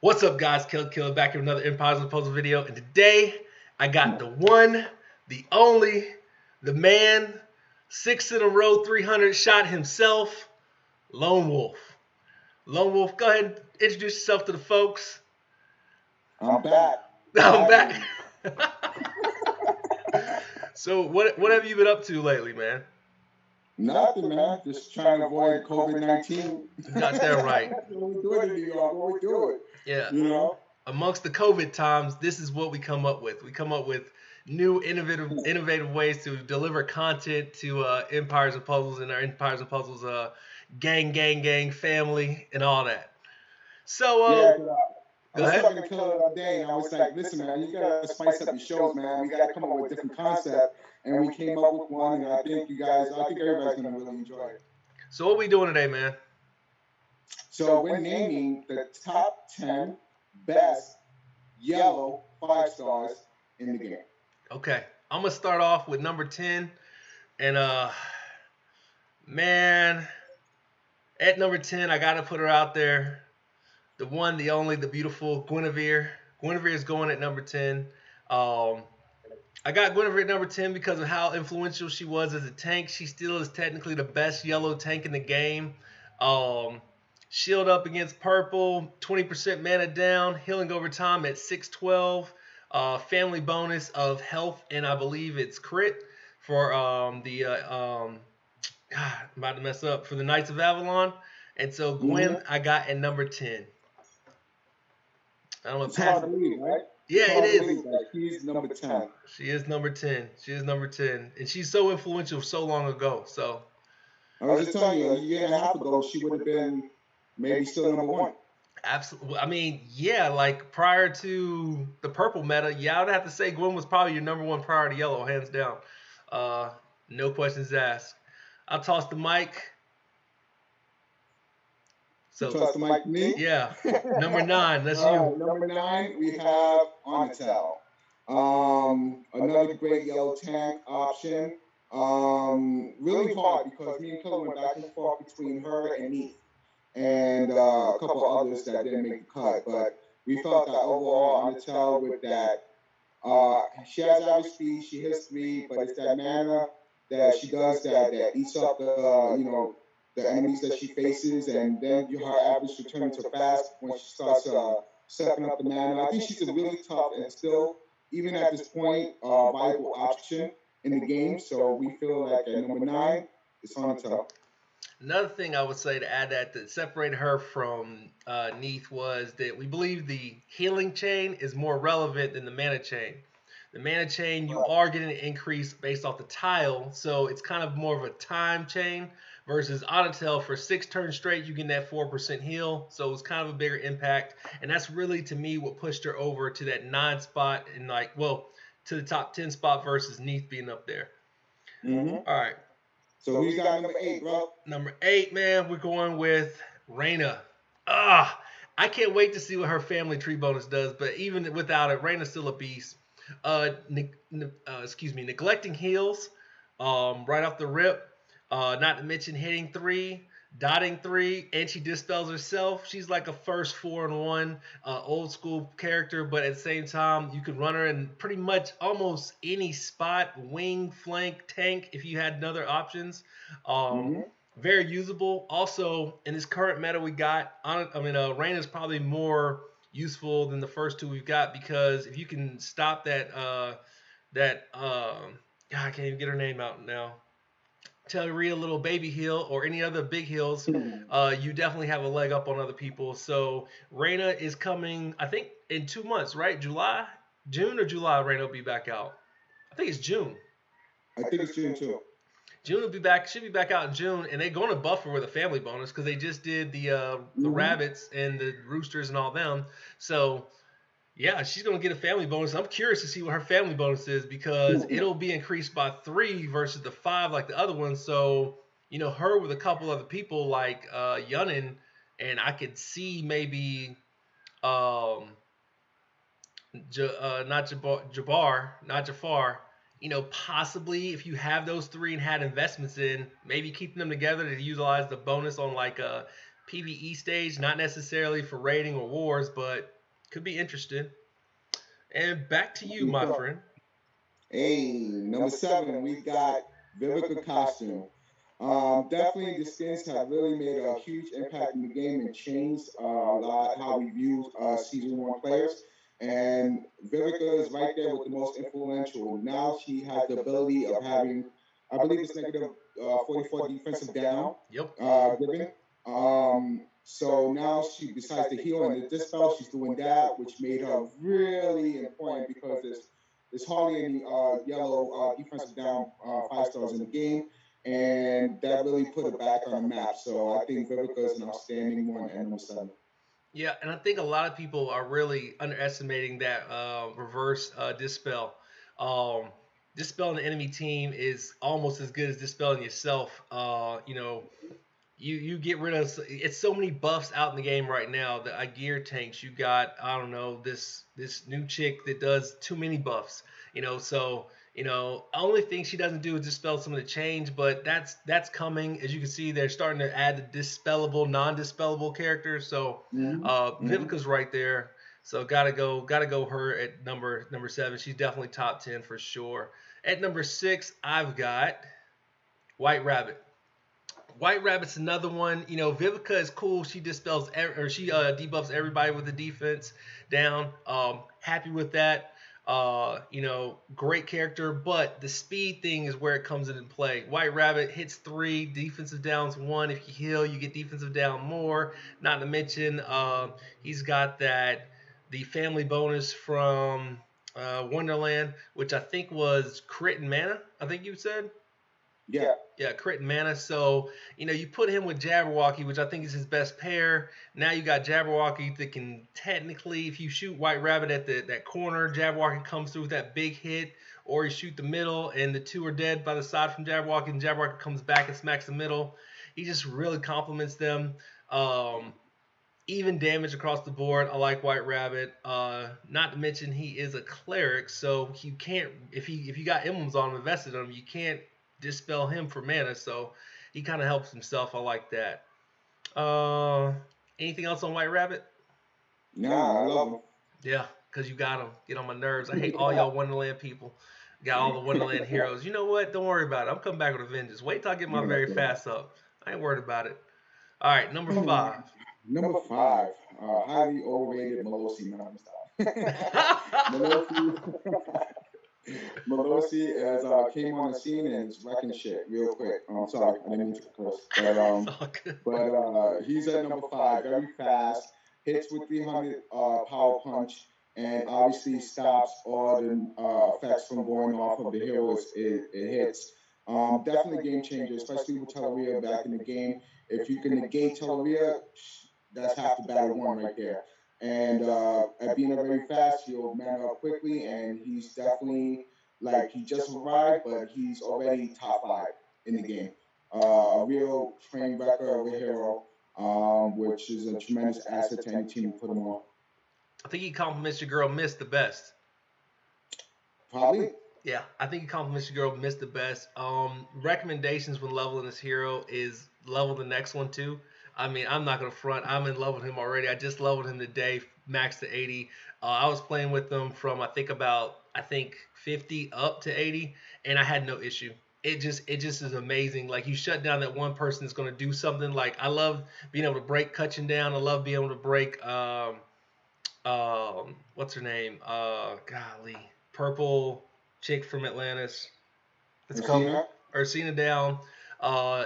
What's up, guys? Killer back with another Empires and Puzzle video, and today I got the one, the only, the man, 6 in a row, 300 shot himself, Lone Wolf. Lone Wolf, go ahead and introduce yourself to the folks. I'm back. I'm back. So, what have you been up to lately, man? Nothing, man. Just trying to avoid COVID-19. Got that right. What we do it in New York, what we do it. Yeah. You know? Amongst the COVID times, this is what we come up with. We come up with new, innovative ways to deliver content to Empires and Puzzles and our Empires and Puzzles gang, family, and all that. So, I was talking to Killer the other day, and I was like, listen, man, you got to spice up your shows, man. We got to come up with a different concept. And we came up with one, and I think everybody's going to really enjoy it. So what are we doing today, man? So we're naming the top 10 best yellow 5-stars in the game. Okay. I'm going to start off with number 10. And, man, at number 10, I got to put her out there. The one, the only, the beautiful Guinevere. Guinevere is going at number 10. I got Guinevere at number 10 because of how influential she was as a tank. She still is technically the best yellow tank in the game. Shield up against purple, 20% mana down, healing over time at 612. Family bonus of health, and I believe it's crit for I'm about to mess up, for the Knights of Avalon. And so Gwen, I got at number 10. I don't know. It's hard to believe, right? Yeah, it is. She's number 10. She is number 10. And she's so influential so long ago. So I was just telling you, a year and a half ago, she would have been maybe still number 1. Absolutely. I mean, yeah, like prior to the purple meta, yeah, I would have to say Gwen was probably your number 1 prior to yellow, hands down. No questions asked. I'll toss the mic. So, toss the mic to me? Yeah. Number 9, that's you. Number 9, we have Onitel. Another great yellow tank option. Really hard because me and Killer went back and forth between her and Neith. And a couple others that didn't make the cut. But we felt that overall, Onitel with that, she has average speed, she hits 3, but it's that mana that she does that eats up the enemies that she faces, and then her average should turn into fast when she starts stepping up the mana. I think she's a really tough and still, even at this point, viable option in the game. So we feel like at number 9, it's Onitel. Another thing I would say to add that separated her from Neith was that we believe the healing chain is more relevant than the mana chain. The mana chain, you are getting an increase based off the tile, so it's kind of more of a time chain versus Onitel for 6 turns straight, you get that 4% heal, so it was kind of a bigger impact, and that's really, to me, what pushed her over to that 9 spot and to the top 10 spot versus Neith being up there. Mm-hmm. All right. So who's got number 8, bro? Number 8, man, we're going with Reyna. I can't wait to see what her family tree bonus does, but even without it, Reyna's still a beast. Neglecting heals right off the rip. Not to mention hitting 3, dotting 3, and she dispels herself. She's like a first 4-in-1 old school character, but at the same time, you can run her in pretty much almost any spot, wing, flank, tank, if you had other options. Very usable. Also, in this current meta we got, Reyna's probably more useful than the first 2 we've got, because if you can stop that I can't even get her name out now. Rhea little baby heal or any other big heals, you definitely have a leg up on other people. So Reyna is coming, I think, in 2 months, right? June or July, Reyna will be back out. I think it's June. I think it's June too. June should be back out in June, and they're going to buff her with a family bonus because they just did the rabbits and the roosters and all them. So yeah, she's going to get a family bonus. I'm curious to see what her family bonus is, because it'll be increased by 3 versus the 5 like the other one. So, her with a couple other people like Yunnin, and I could see maybe not Jafar, possibly if you have those 3 and had investments in, maybe keeping them together to utilize the bonus on like PvE stage, not necessarily for raiding or wars, but could be interesting. And back to I you, think my so. friend. Hey, number seven, we got Vivica costume. Definitely the skins have really made a huge impact in the game and changed a lot how we view season one players. And Vivica is right there with the most influential. Now she has the ability of having, I believe it's negative 44 defensive down Yep. given. So now she, besides the heal and the dispel, she's doing that, which made her really important because there's hardly any yellow defensive down 5 stars in the game, and that really put it back on the map. So I think Vivica is an outstanding one at number seven. Yeah, and I think a lot of people are really underestimating that reverse dispel. Um, Dispelling the enemy team is almost as good as dispelling yourself. You get rid of it's so many buffs out in the game right now. The gear tanks, you got, I don't know, this new chick that does too many buffs. So only thing she doesn't do is dispel some of the change, but that's coming. As you can see, they're starting to add the dispellable, non-dispellable characters. So Mm-hmm. Vivica's right there. So gotta go her at number 7. She's definitely top 10 for sure. At number 6, I've got White Rabbit. White Rabbit's another one. Vivica is cool. She dispels or she debuffs everybody with the defense down. Happy with that. Great character, but the speed thing is where it comes into play. White Rabbit hits 3, defensive downs 1. If you heal, you get defensive down more. Not to mention, he's got the family bonus from Wonderland, which I think was crit and mana. I think you said. Yeah. Yeah, crit and mana. So, you put him with Jabberwocky, which I think is his best pair. Now you got Jabberwocky that can technically, if you shoot White Rabbit at that corner, Jabberwocky comes through with that big hit, or you shoot the middle and the two are dead by the side from Jabberwocky, and Jabberwocky comes back and smacks the middle. He just really complements them. Even damage across the board. I like White Rabbit. Not to mention he is a cleric, so you can't if you got emblems on him, invested in him, you can't dispel him for mana. So he kind of helps himself. I like that. Uh, Anything else on White Rabbit? Nah, I love him. Yeah, because you got him. Get on my nerves. I hate all y'all Wonderland people. Got all the Wonderland heroes. You know what? Don't worry about it. I'm coming back with a vengeance. Wait till I get my very fast up. I ain't worried about it. All right, number 5. Number five, highly overrated Melosi. No, let me stop. Melosi, Melosi as came on the scene and is wrecking shit real quick. I'm sorry, I didn't mean to curse, It's all good. but he's at number five, very fast, hits with 300 power punch, and obviously stops all the effects from going off of the heroes it hits. Definitely game changer, especially with Teleria back in the game. If you can negate Teleria, that's half the battle won right there. And at being a very fast, he'll man up quickly, and he's definitely like he just arrived, but he's already top five in the game. A real train wrecker of a hero, which is a tremendous asset to any team to put him on. I think he compliments your girl Miss the best. Probably. Yeah, I think he compliments your girl Miss the best. Recommendations when leveling this hero is level the next one too. I mean, I'm not gonna front. I'm in love with him already. I just leveled him today, max to 80. I was playing with them from I think 50 up to 80, and I had no issue. It just is amazing. Like you shut down that one person that's gonna do something. Like I love being able to break Cutchin down. I love being able to break what's her name? Golly, purple chick from Atlantis. It's called Messina? Ursina down.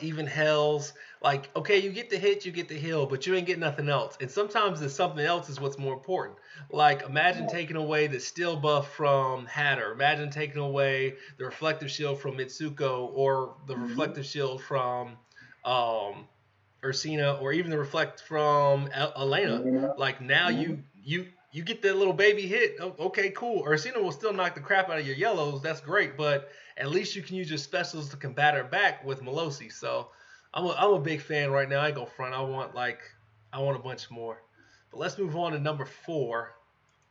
Even Hells. Like, okay, you get the hit, you get the heal, but you ain't get nothing else. And sometimes the something else is what's more important. Like, imagine taking away the steel buff from Hatter. Imagine taking away the reflective shield from Mitsuko, or the Mm-hmm. reflective shield from um, Ursina, or even the reflect from Elena. Elena. Like now Mm-hmm. you get that little baby hit. Okay, cool. Ursina will still knock the crap out of your yellows. That's great, but at least you can use your specials to combat her back with Melosi. So I'm a big fan right now. I go front. I want a bunch more. But let's move on to number 4.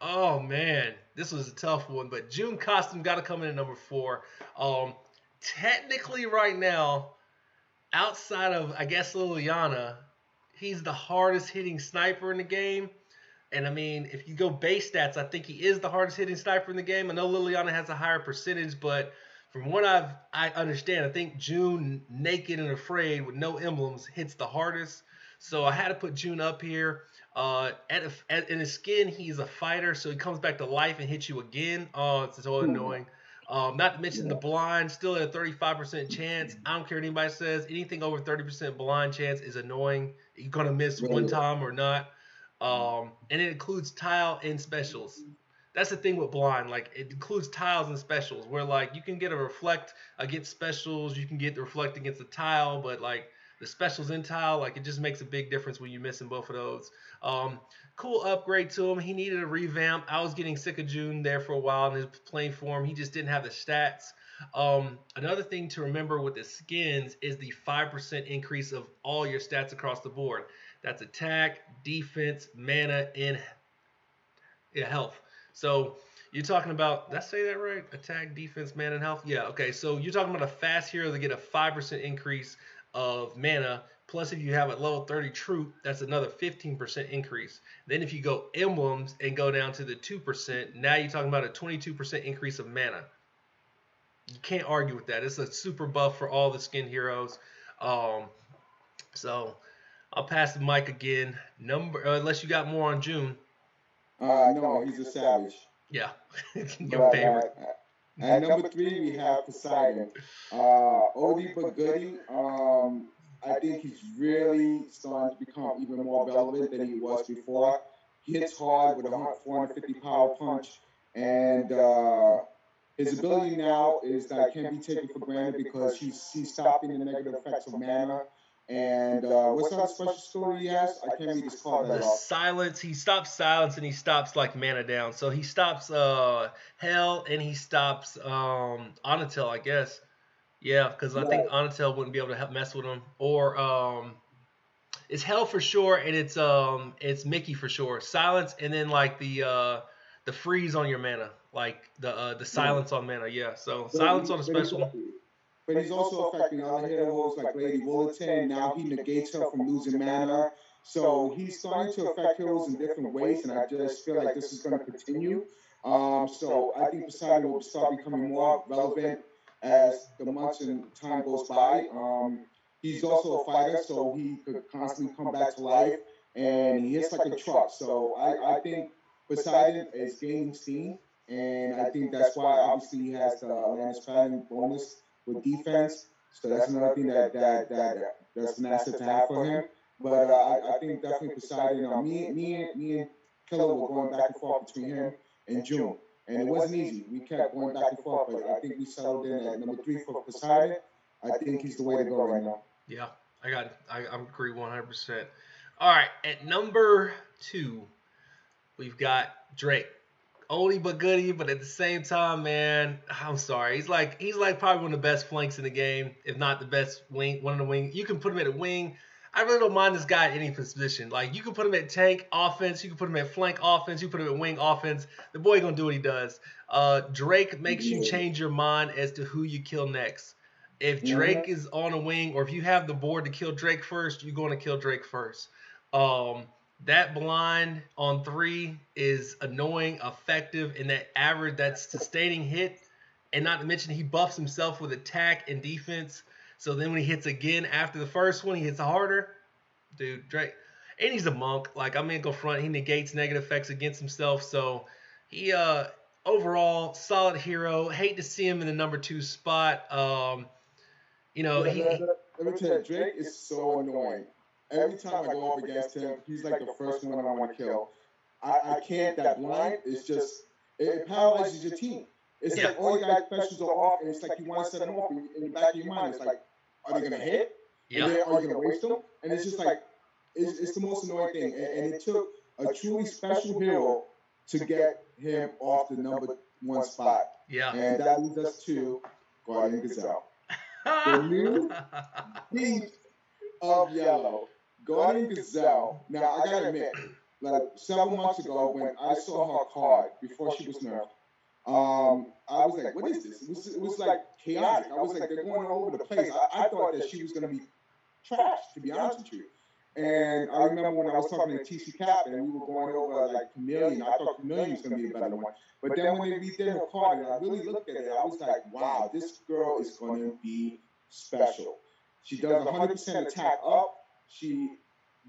Oh man, this was a tough one, but June costume got to come in at number 4. Um, Technically, right now, outside of I guess Liliana, he's the hardest hitting sniper in the game. And I mean, if you go base stats, I think he is the hardest hitting sniper in the game. I know Liliana has a higher percentage, but from what I understand, I think June naked and afraid with no emblems hits the hardest. So I had to put June up here. In his skin, he's a fighter, so he comes back to life and hits you again. Oh, it's so annoying. Not to mention the blind, still at a 35% chance. I don't care what anybody says. Anything over 30% blind chance is annoying. You're gonna miss one time or not. And it includes tile and specials. That's the thing with blind. Like it includes tiles and specials, where like you can get a reflect against specials, you can get the reflect against the tile, but like the specials in tile, like it just makes a big difference when you're missing both of those. Um, cool upgrade to him. He needed a revamp. I was getting sick of June there for a while in his playing form. He just didn't have the stats. Another thing to remember with the skins is the 5% increase of all your stats across the board. That's attack, defense, mana, and health. So you're talking about, did I say that right? Attack, defense, mana, and health? Yeah, okay. So you're talking about a fast hero to get a 5% increase of mana. Plus, if you have a level 30 troop, that's another 15% increase. Then if you go emblems and go down to the 2%, now you're talking about a 22% increase of mana. You can't argue with that. It's a super buff for all the skin heroes. Um, so I'll pass the mic again. Unless you got more on June. No, he's a savage. Yeah, your favorite. At number 3, we have Poseidon. Oldie but goodie. I think he's really starting to become even more relevant than he was before. He hits hard with a 450 power punch, and his ability now is that can't be taken for granted because he's stopping the negative effects of mana. And what's that special story he has? I can't read his card that off. Silence. He stops silence and he stops like mana down. So he stops hell and he stops Onatel, I guess. Yeah, because I think Onatel wouldn't be able to mess with him. Or it's hell for sure, and it's Mickey for sure. Silence and then like the freeze on your mana, like the silence on mana. Yeah, so silence on a special. But he's also affecting other heroes like Lady Bulletin. Now he negates her from losing mana. So he's starting to affect heroes in different ways, and I just feel like this is going to continue. So I think Poseidon will start becoming more relevant as the months and time goes by. He's also a fighter, so he could constantly come back to life, and he hits like a truck. So I think Poseidon is gaining steam, and I think that's why obviously he has the Atlantis Pattern bonus with defense. So that's another thing that's an asset to have for him. But I think definitely Poseidon. Me and Killer were going back and forth between him and June, and it wasn't easy. We kept going back and forth, but I think we settled in at number 3 for Poseidon. I think he's the way to go right now. Yeah, I agree 100%. All right, at number 2, we've got Drake. Oldie but goodie, but at the same time, man, I'm sorry. He's like probably one of the best flanks in the game, if not the best wing, one of the wing. You can put him at a wing. I really don't mind this guy at any position. Like you can put him at tank offense, you can put him at flank offense, you can put him at wing offense. The boy gonna do what he does. Drake makes you change your mind as to who you kill next. If Drake is on a wing, or if you have the board to kill Drake first, you're going to kill Drake first. That blind on 3 is annoying, effective, and that's sustaining hit. And not to mention he buffs himself with attack and defense. So then when he hits again after the first one, he hits harder. Dude, Drake. And he's a monk. Like, I'm going to go front. He negates negative effects against himself. So he overall solid hero. Hate to see him in the number 2 spot. Let me tell you, Drake is so annoying. Every time I go up against him, he's like the first one I want to kill. I can't. That blind is just it paralyzes your team. It's like all your guys' specials are off, and it's like you want to set them off in the back of your mind. It's like, are they gonna hit? Yeah. And then are you gonna waste them? And it's just like it's the most annoying thing. And it took a truly special hero to get him off the number 1 spot. Yeah. And that leads us to Guardian Gazelle. The new beast of yellow. Guardian Gazelle. Now, I gotta admit, like several months ago when I saw her card before she was nerfed, I was like, what is this? It was like chaotic. I was like, they're going all over the place. I thought that she was going to be trash, to be honest with you. And I remember when I was talking to TC Cap and we were going over like Chameleon, I thought Chameleon was going to be the better one. But then when they redid her card and I really looked at it, I was like, wow, this girl is going to be special. She does 100% attack up. She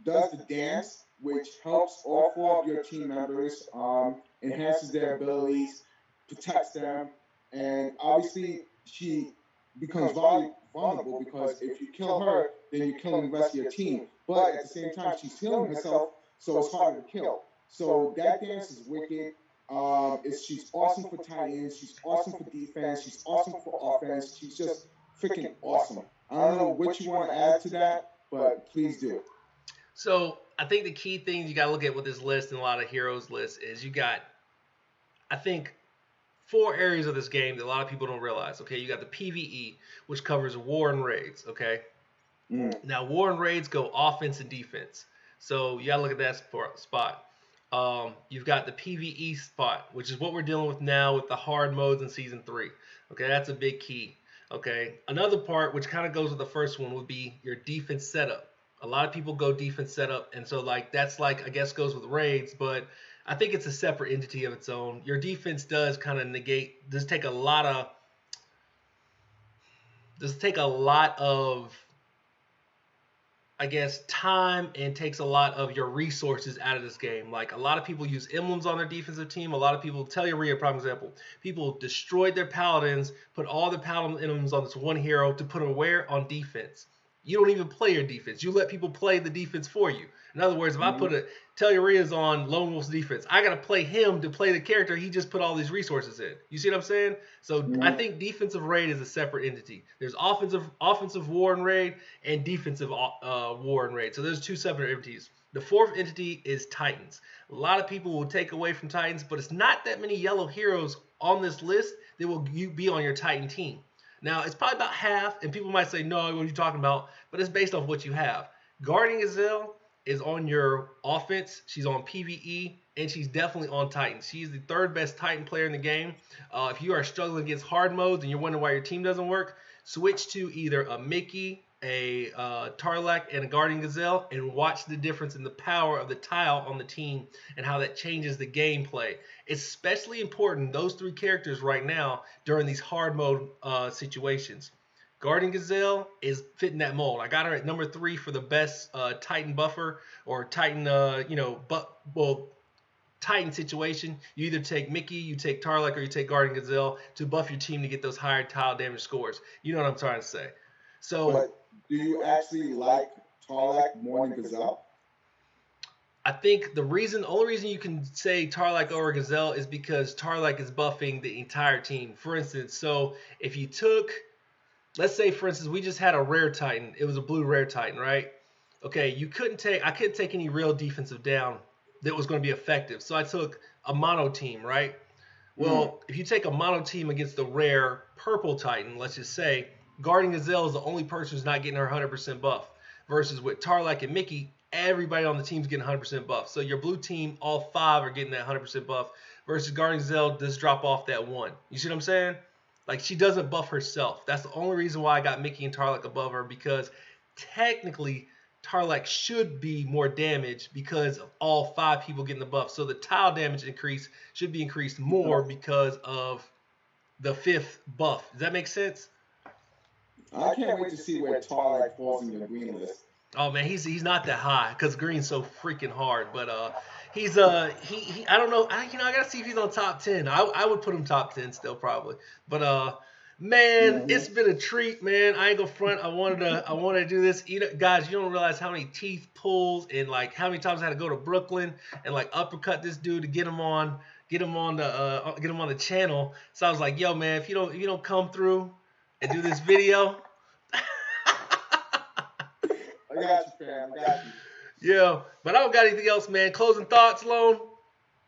does the dance, which helps all four of your team members, enhances their abilities, protects them, and obviously she becomes vulnerable because if you kill her, then you're killing the rest of your team. But at the same time, she's healing herself, so it's harder to kill. So that dance is wicked. She's awesome for Titans. She's awesome for defense. She's awesome for offense. She's just freaking awesome. I don't know what you want to add to that, but please do. So I think the key things you got to look at with this list and a lot of heroes lists is you got, I think, 4 areas of this game that a lot of people don't realize. Okay, you got the PvE, which covers war and raids. Okay, now war and raids go offense and defense, so you got to look at that spot. You've got the PvE spot, which is what we're dealing with now with the hard modes in season 3. Okay, that's a big key. Okay, another part which kind of goes with the first one would be your defense setup. A lot of people go defense setup, and so like that's like I guess goes with raids, but I think it's a separate entity of its own. Your defense does kind of take a lot of I guess time and takes a lot of your resources out of this game. Like a lot of people use emblems on their defensive team. A lot of people, tell you a real prime example. People destroyed their paladins, put all the paladin emblems on this one hero to put them where on defense. You don't even play your defense. You let people play the defense for you. In other words, if I put Telluria's on Lone Wolf's defense, I got to play him to play the character he just put all these resources in. You see what I'm saying? So I think defensive raid is a separate entity. There's offensive war and raid and defensive war and raid. So there's 2 separate entities. The 4th entity is Titans. A lot of people will take away from Titans, but it's not that many yellow heroes on this list that will be on your Titan team. Now, it's probably about half, and people might say, no, what are you talking about? But it's based off what you have. Guardian Gazelle is on your offense. She's on PvE, and she's definitely on Titans. She's the 3rd best Titan player in the game. If you are struggling against hard modes and you're wondering why your team doesn't work, switch to either a Mickey, a Tarlac, and a Guardian Gazelle, and watch the difference in the power of the tile on the team and how that changes the gameplay. It's especially important, those 3 characters right now, during these hard mode situations. Guardian Gazelle is fitting that mold. I got her at number 3 for the best Titan buffer or Titan, Titan situation. You either take Mickey, you take Tarlac, or you take Guardian Gazelle to buff your team to get those higher tile damage scores. You know what I'm trying to say. So, but do you actually like Tarlac more than Gazelle? I think the only reason you can say Tarlac over Gazelle is because Tarlac is buffing the entire team. For instance, so if you took, let's say for instance, we just had a rare Titan. It was a blue rare Titan, right? Okay, I couldn't take any real defensive down that was going to be effective. So I took a mono team, right? Well, if you take a mono team against the rare purple Titan, let's just say, Guardian Gazelle is the only person who's not getting her 100% buff. Versus with Tarlac and Mickey, everybody on the team's getting 100% buff. So your blue team, all 5 are getting that 100% buff. Versus Guardian Gazelle does drop off that 1. You see what I'm saying? Like, she doesn't buff herself. That's the only reason why I got Mickey and Tarlac above her, because technically Tarlac should be more damage because of all 5 people getting the buff. So the tile damage increase should be increased more because of the 5th buff. Does that make sense? I can't wait to see where Tarlac falls in your green list. Oh man, he's not that high because green's so freaking hard. But he's I don't know. I gotta see if he's on top 10. I would put him top 10 still probably. But man, it's been a treat, man. I ain't gonna front. I wanted to do this. Guys, you don't realize how many teeth pulls and like how many times I had to go to Brooklyn and like uppercut this dude to get him on the channel. So I was like, yo man, if you don't come through and do this video. I got you, fam. I got you. Yeah, but I don't got anything else, man. Closing thoughts, Lone?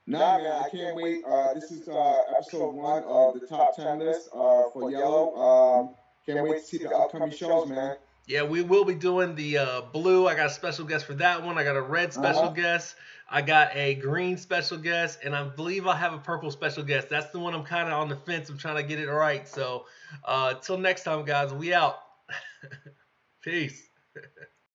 Nah, man, I can't wait. This is episode 1 of the top 10 list for Yellow. Can't wait to see the upcoming shows, man. Yeah, we will be doing the blue. I got a special guest for that one. I got a red special guest. I got a green special guest, and I believe I'll have a purple special guest. That's the one I'm kind of on the fence. I'm trying to get it right. So, till next time, guys, we out. Peace.